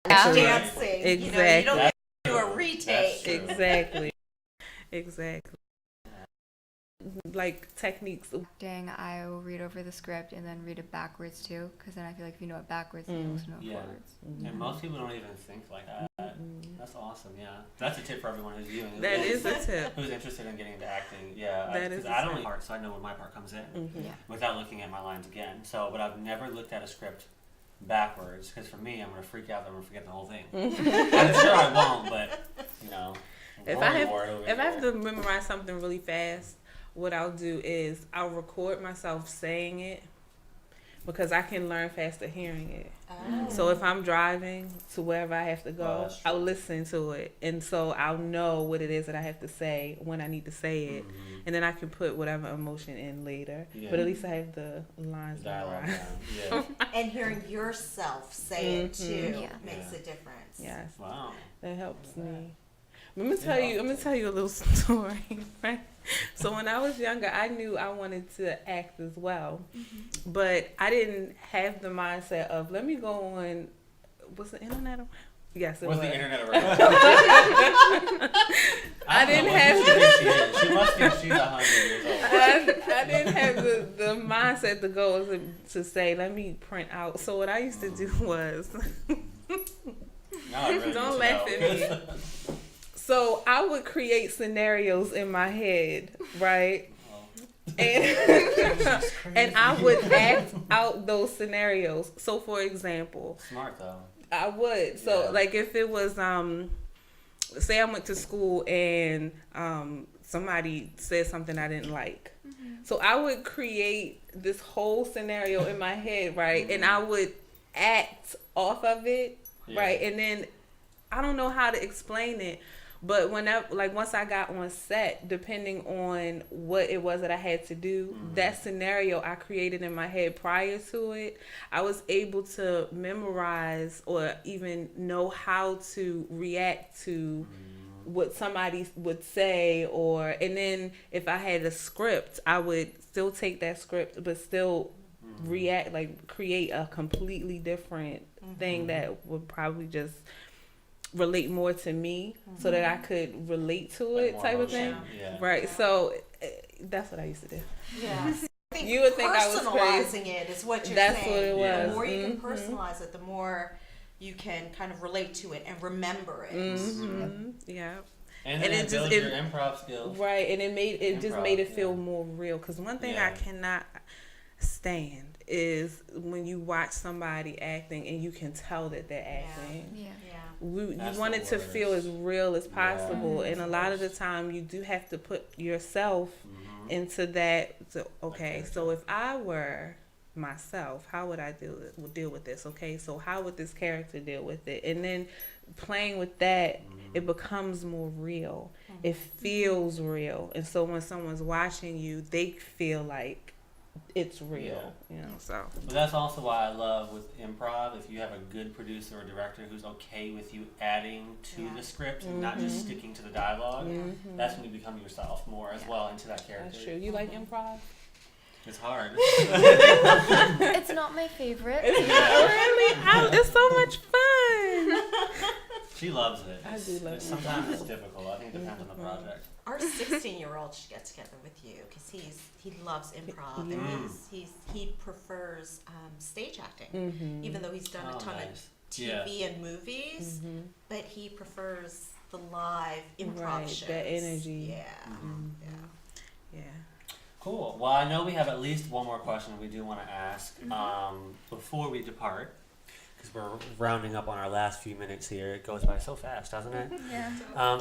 Yeah. dancing. Exactly. You don't That's do a true. retake. That's true. Exactly. Like techniques. Acting, I will read over the script and then read it backwards too, because then I feel like if you know it backwards, then you also know it Yeah. forwards. And most people don't even think like that. That's awesome. Yeah. That's a tip for everyone who's viewing. That is a tip. Who's interested in getting into acting? Yeah. That is Because a I don't tip. part, so I know where my part comes in Yeah. without looking at my lines again. So, but I've never looked at a script backwards because for me, I'm gonna freak out. I'm gonna forget the whole thing. I'm sure I won't, but If I have to memorize something really fast, what I'll do is I'll record myself saying it because I can learn faster hearing it. Oh. So if I'm driving to wherever I have to Oh, go, that's true. I'll listen to it, and so I'll know what it is that I have to say when I need to say it, and then I can put whatever emotion in later. Yeah. But at least I have the lines dialogue memorized. down. Yeah. And hearing yourself say it too Yeah. makes Yeah. a difference. Yes, Wow. that helps me. Let me tell you a little story. Right? So when I was younger, I knew I wanted to act as well, but I didn't have the mindset of let me go on. Was the internet around? Yes, it was. Was the internet around? I didn't don't know have what she thinks she is. She must think she's 100 years old. I didn't have the mindset to go to say let me print out. So what I used to do was Now I really don't need laugh to at know. me. So I would create scenarios in my head, right? And and I would act out those scenarios. So for example, Smart though. I would. So Yeah. like if it was say I went to school and somebody said something I didn't like. So I would create this whole scenario in my head, right? And I would act off of it, right? And then I don't know how to explain it, but once I got on set, depending on what it was that I had to do, that scenario I created in my head prior to it, I was able to memorize or even know how to react to what somebody would say, and then if I had a script, I would still take that script but still react, like create a completely different thing that would probably just relate more to me so that I could relate to Like it more type of emotion. thing. Yeah. Right. So that's what I used to do. Yeah. I think You would think I was personalizing it is what you're That's saying. what it was. The more you can personalize it, the more you can kind of relate to it and remember it. Yeah. And And then it it just- builds it- your improv skills. Right, and it just Improv, made it feel yeah. more real. Because one thing Yeah. I cannot stand is when you watch somebody acting and you can tell that they're acting. Yeah. Yeah. You That's want the it to worst. feel as real as possible, and a of lot of the course. time you do have to put yourself into that. So, okay, so if I were myself, how would I deal with this? Okay, so how would this character deal with it? And then playing with that, it becomes more real. It feels real, and so when someone's watching you, they feel like it's real. You know, so But that's also why I love with improv, if you have a good producer or director who's okay with you adding to the script and not just sticking to the dialogue, that's when you become yourself more as well into that character. that's true. You like improv? It's hard. It's not my favorite. It's not really. It's so much fun. She loves it. I do love it. Sometimes it's difficult. I think it depends on the project. Our 16-year-old should get together with you because he loves improv and he prefers stage acting, even though he's done a ton of TV and movies, but he prefers the live improv shows. The energy. Yeah. Cool. Well, I know we have at least one more question we do want to ask before we depart. Because we're rounding up on our last few minutes here. It goes by so fast, doesn't it? Yeah.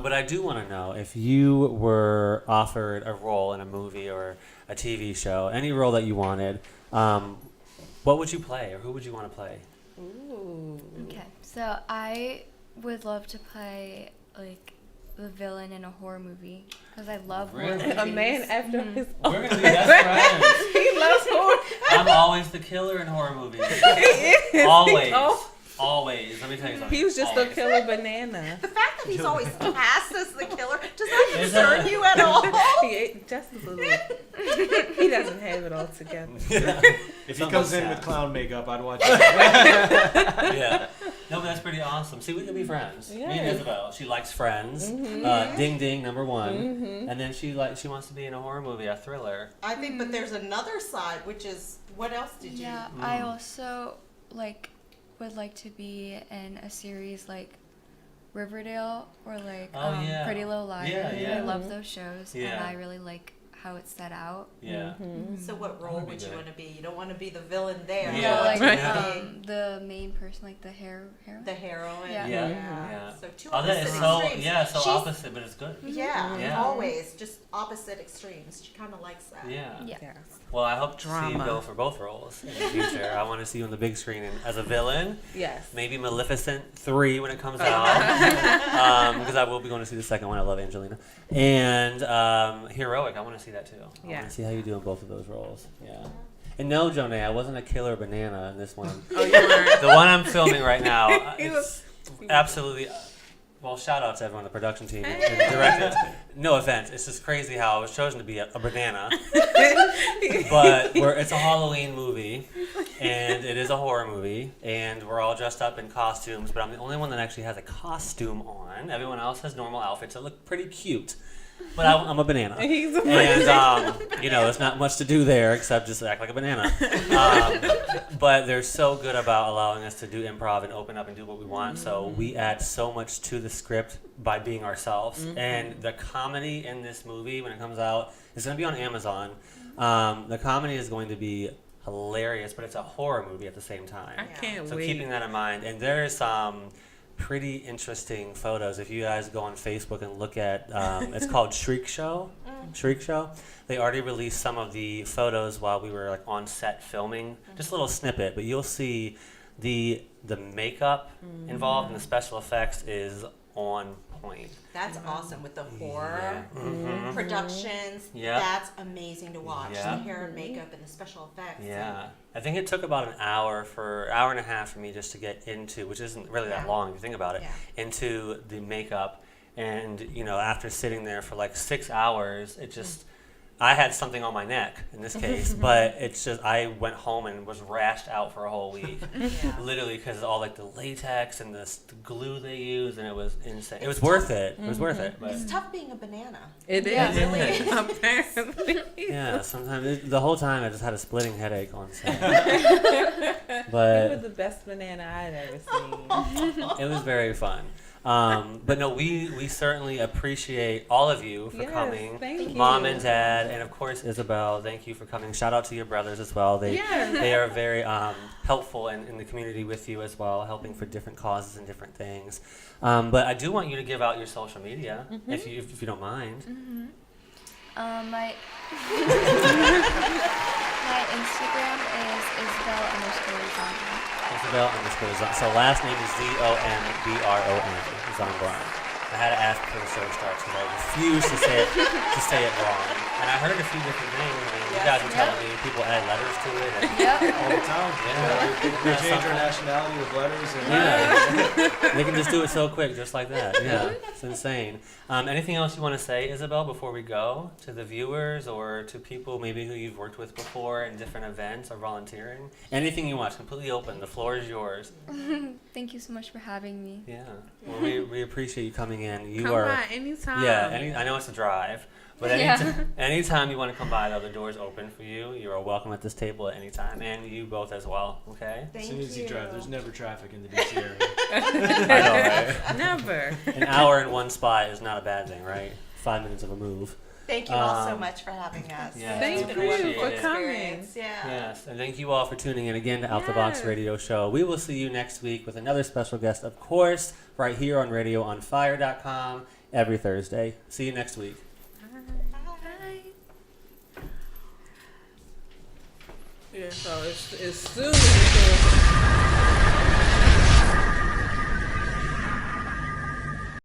But I do want to know, if you were offered a role in a movie or a TV show, any role that you wanted, what would you play, or who would you want to play? Ooh. Okay, so I would love to play like the villain in a horror movie because I love horror movies. A man after his We're going to be best friends. He loves horror. I'm always the killer in horror movies. Always. Always. Let me tell you something. He was just always. a killer banana. The fact that he's always cast as the killer, does that concern you at all? Just a little. He doesn't have it all together. If he comes in with clown makeup, I'd watch it. Yeah. No, but that's pretty awesome. See, we could be friends. Yeah. Me and Isabel. She likes Friends. Ding Ding, number one. And then she wants to be in a horror movie, a thriller. I think, but there's another side, which is, what else did you? Yeah, I also would like to be in a series like Riverdale or like Pretty Little Liars. Yeah. I love those shows, Yeah. and I really like how it's set out. Yeah. So what role would you good. want to be? You don't want to be the villain there. Yeah. You like want to the main person, like the heroine. be the heroine. Yeah. Yeah. So two Oh, that opposite is so, extremes. so She's- opposite, but it's good. Yeah, always. Just opposite extremes. She kind of likes that. Yeah. Yes. Well, I hope to see you Drama. go for both roles in the future. I want to see you on the big screen as a villain. Yes. Maybe Maleficent 3 when it comes out. Because I will be going to see the second one. I love Angelina. And Heroic, I want to see that too. I want Yeah. to see how you do in both of those roles. Yeah. And no, Jonay, I wasn't a killer banana in this one. Oh, you weren't. The one I'm filming right now, He it's was- absolutely... Well, shout out to everyone on the production team and directors. No offense, it's just crazy how I was chosen to be a banana. But it's a Halloween movie, and it is a horror movie, and we're all dressed up in costumes, but I'm the only one that actually has a costume on. Everyone else has normal outfits that look pretty cute. But I'm a banana. He's a And, there's not much to do there except just act like a banana. But they're so good about allowing us to do improv and open up and do what we want. So we add so much to the script by being ourselves. And the comedy in this movie, when it comes out, is going to be on Amazon. The comedy is going to be hilarious, but it's a horror movie at the same time. I can't So wait. keeping that in mind. And there's some pretty interesting photos. If you guys go on Facebook and look at, it's called Shriek Show. Shriek Show. They already released some of the photos while we were on set filming. Just a little snippet, but you'll see the makeup involved and the special effects is on point. That's awesome with the horror productions. Yeah. That's amazing to watch. Yeah. The hair and makeup and the special effects. Yeah, I think it took about an hour and a half for me just to get into, which isn't really that long if you think about it, into the makeup. And after sitting there for 6 hours, it just I had something on my neck in this case, but it's just I went home and was rashed out for a whole week, literally because all the latex and the glue they use, and it was insane. It was worth it. It was worth it. But It's tough being a banana. It is. Yeah, really. Apparently. yeah, sometimes the whole time I just had a splitting headache on set. You were But the best banana I'd ever seen. it was very fun. But no, we certainly appreciate all of you for Yes, coming. thank Mom you. and Dad, and of course Isabel, thank you for coming. Shout out to your brothers as well. They are very helpful in the community with you as well, helping for different causes and different things. But I do want you to give out your social media, if you don't mind. My my Instagram is Isabelle_Zombron. Isabel_Zombron. So last name is Zombron. Zombron. I had to ask before the show starts because I refuse to say it wrong. And I heard a few different things. I mean, you guys were telling me people add letters to it. And All the time. They change our nationality with letters. And they can just do it so quick, just like that. Yeah, it's insane. Anything else you want to say, Isabelle, before we go to the viewers or to people maybe who you've worked with before in different events or volunteering? Anything you want, it's completely open. The floor is yours. Thank you so much for having me. Yeah, well, we appreciate you coming in. You Come are by anytime. Yeah, I know it's a drive, but anytime you want to come by, the door's open for you. You are welcome at this table at any time, and you both as well. Okay. as soon as you drive, there's never traffic in the DC area. I know, right? Never. An hour in one spot is not a bad thing, right? 5 minutes of a move. Thank you all so much for having us. Yeah, Thank It's been a you wonderful for coming. experience. Yeah. Yes, and thank you all for tuning in again to Out the Box Yes. Radio Show. We will see you next week with another special guest, of course, right here on RadioOnFire.com every Thursday. See you next week. Yeah, so as soon as